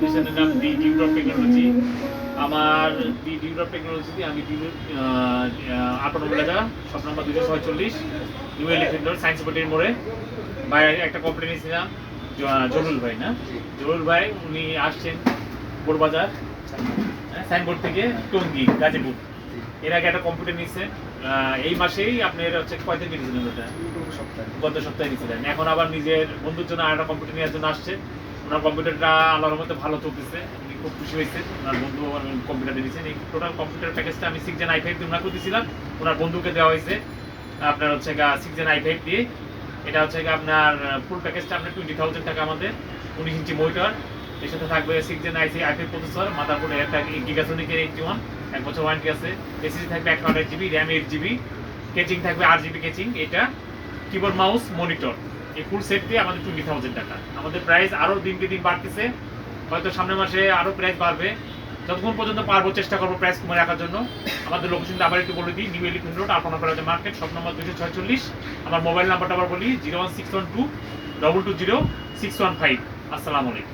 প্রতিষ্ঠানের নাম দি ডিউড of technology. আমার দি ডিউড অফ টেকনোলজিতে আমি 8 নম্বর এলাকা, shop number 246, new elephant road, science সিটির মোড়ে। ভাই একটা কমপ্লেন নিয়েছিলাম, জরুল ভাই না, জরুল ভাই উনি আসছেন বোরবাজার সাইনবোর্ড থেকে টঙ্গী গাজীপুর। এর আগে একটা কম্পিউটার নিচ্ছেন, এই মাসেই আপনার হচ্ছে কয়দিন নিয়েছিলেন ওটা? গত সপ্তাহে নিয়েছিলেন। এখন আবার নিজের বন্ধুর জন্য আর একটা কম্পিউটার নেওয়ার জন্য আসছে। ওনার কম্পিউটারটা আল্লাহর মধ্যে ভালো চলতেছে, উনি খুব খুশি হয়েছেন। ওনার বন্ধু আমার কম্পিউটার দিয়েছেন। এই টোটাল কম্পিউটার প্যাকেজটা আমি 6 জেন i5 দিয়ে ওনাকে দিয়েছিলাম, ওনার বন্ধুকে দেওয়া হয়েছে আপনার হচ্ছে 6 জেন i5 দিয়ে। এটা হচ্ছে আপনার ফুল প্যাকেজটা আপনার 20,000 টাকা আমাদের। 19 ইঞ্চি মনিটর, এর সাথে থাকবে 6 জেন i5 প্রসেসর, মাদারবোর্ড একটা গিগাসনিকের 81, 1 বছর ওয়ারেন্টি আছে। এসএসডি থাকবে 128 GB, র্যাম 8 GB, কেচিং থাকবে 8 GB কেচিং, এটা কিবোর্ড মাউস মনিটর। এই ফুল সেট দিয়ে আমাদের 20,000 টাকা। আমাদের প্রাইস আরও দিনকে দিন বাড়তেছে, হয়তো সামনের মাসে আরও প্রাইস বাড়বে। যতক্ষণ পর্যন্ত পারবো চেষ্টা করবো প্রাইস কমে রাখার জন্য। আমাদের লোকেশনটা আবার একটু বলে দিই, নিউ এলিফ্যান্ট রোড, আলপনা প্লাজা মার্কেট, শপ নম্বর 246। আমার মোবাইল নাম্বারটা আবার বলি, 01612 220 615। আসসালামু আলাইকুম।